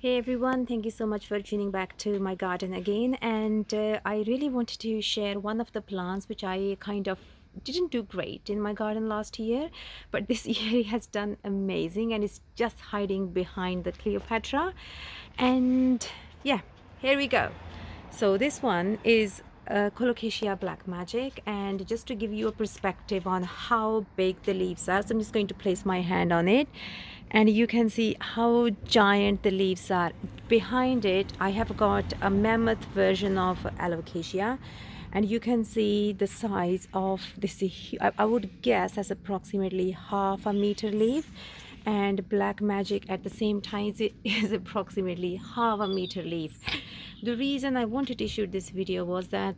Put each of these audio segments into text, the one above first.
Hey everyone, thank you so much for tuning back to my garden again. And I really wanted to share one of the plants which I kind of didn't do great in my garden last year, but this year it has done amazing and it's just hiding behind the Cleopatra. And yeah, here we go. So this one is Colocasia Black Magic, and just to give you a perspective on how big the leaves are, so I'm just going to place my hand on it and you can see how giant the leaves are. Behind it I have got a mammoth version of Alocasia, and you can see the size of this. I would guess as approximately half a meter leaf, and Black Magic at the same time is approximately half a meter leaf. The reason I wanted to shoot this video was that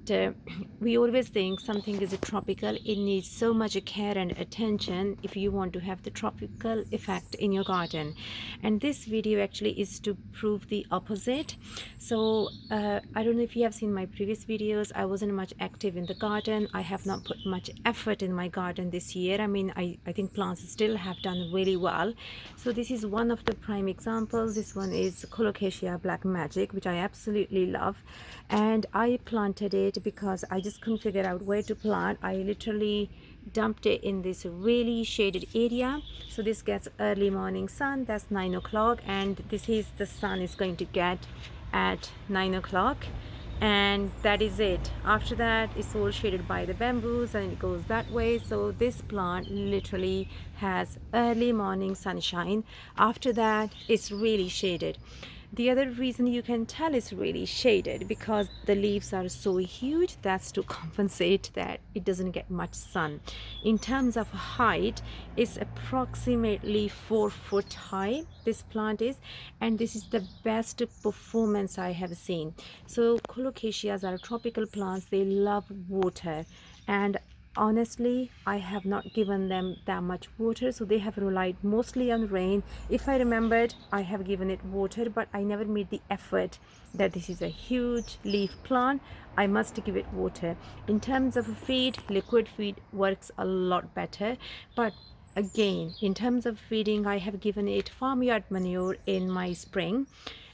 we always think something is a tropical, it needs so much care and attention if you want to have the tropical effect in your garden, and this video actually is to prove the opposite. So I don't know if you have seen my previous videos. I wasn't much active in the garden. I have not put much effort in my garden this year. I mean, I think plants still have done really well. So this is one of the prime examples. This one is Colocasia Black Magic, which I absolutely love, and I planted it because I just couldn't figure out where to plant. I literally dumped it in this really shaded area, so this gets early morning sun. That's 9 o'clock, and this is the sun is going to get at 9 o'clock, and that is it. After that it's all shaded by the bamboos and it goes that way. So this plant literally has early morning sunshine. After that it's really shaded. The other reason you can tell it's really shaded because the leaves are so huge, that's to compensate that it doesn't get much sun. In terms of height, it's approximately 4 foot high, this plant is, and this is the best performance I have seen. So Colocasias are tropical plants, they love water, and honestly I have not given them that much water, so they have relied mostly on rain. If I remembered, I have given it water, but I never made the effort that this is a huge leaf plant, I must give it water. In terms of feed, liquid feed works a lot better, but again, in terms of feeding, I have given it farmyard manure in my spring,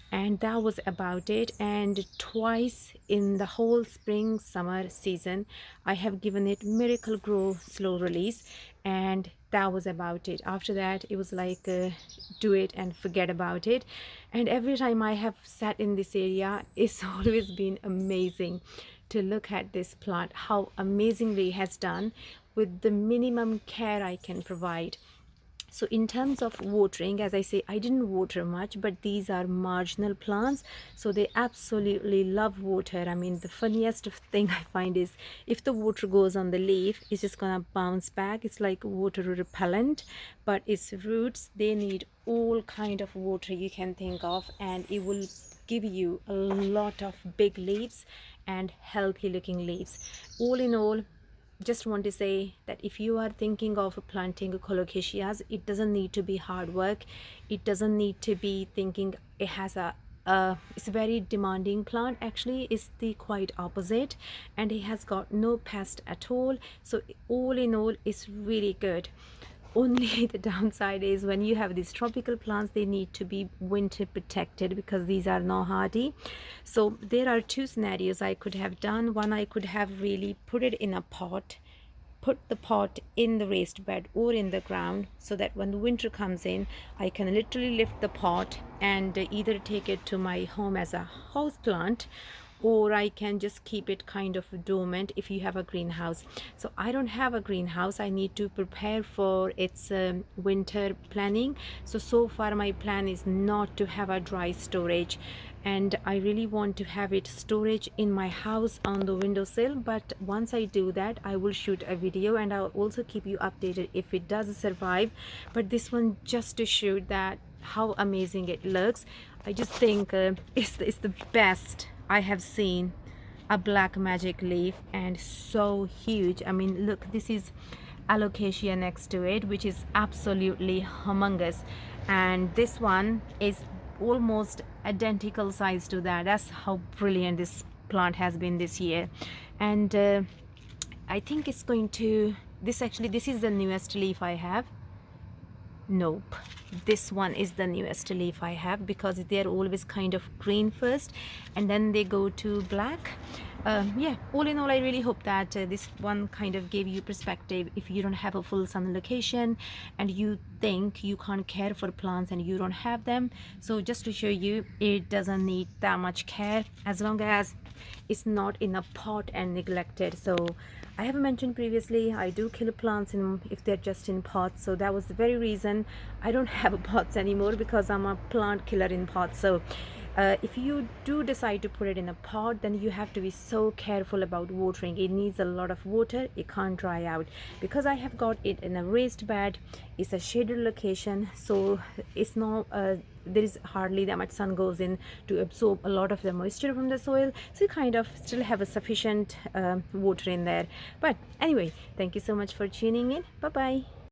and that was about it. And twice in the whole spring summer season I have given it Miracle Grow slow release, and that was about it. After that it was like do it and forget about it. And every time I have sat in this area, it's always been amazing to look at this plant, how amazingly it has done with the minimum care I can provide. So in terms of watering, as I say, I didn't water much, but these are marginal plants, so they absolutely love water. I mean, the funniest thing I find is if the water goes on the leaf, it's just gonna bounce back. It's like water repellent, but its roots, they need all kind of water you can think of, and it will give you a lot of big leaves and healthy looking leaves. All in all, just want to say that if you are thinking of planting Colocasias, it doesn't need to be hard work. It doesn't need to be thinking it has a it's a very demanding plant. Actually it's the quite opposite, and it has got no pest at all. So all in all, it's really good. Only the downside is when you have these tropical plants, they need to be winter protected because these are not hardy. So there are two scenarios I could have done. One, I could have really put it in a pot, put the pot in the raised bed or in the ground, so that when the winter comes in, I can literally lift the pot and either take it to my home as a house plant, or I can just keep it kind of dormant if you have a greenhouse. So I don't have a greenhouse. I need to prepare for its winter planning. So far my plan is not to have a dry storage, and I really want to have it storage in my house on the windowsill. But once I do that, I will shoot a video and I'll also keep you updated if it does survive. But this one, just to shoot that how amazing it looks, I just think it's the best I have seen a Black Magic leaf, and so huge. I mean, look, this is Alocasia next to it, which is absolutely humongous, and this one is almost identical size to that. That's how brilliant this plant has been this year. And I think it's going to, this is the newest leaf I have. Nope. This one is the newest leaf I have because they're always kind of green first and then they go to black. Yeah, all in all, I really hope that this one kind of gave you perspective if you don't have a full sun location and you think you can't care for plants and you don't have them. So just to show you, it doesn't need that much care as long as it's not in a pot and neglected. So I have mentioned previously I do kill plants in if they're just in pots, so that was the very reason I don't have pots anymore, because I'm a plant killer in pots. So if you do decide to put it in a pot, then you have to be so careful about watering. It needs a lot of water, it can't dry out. Because I have got it in a raised bed, it's a shaded location, so it's not there is hardly that much sun goes in to absorb a lot of the moisture from the soil, so you kind of still have a sufficient water in there. But anyway, thank you so much for tuning in. Bye bye.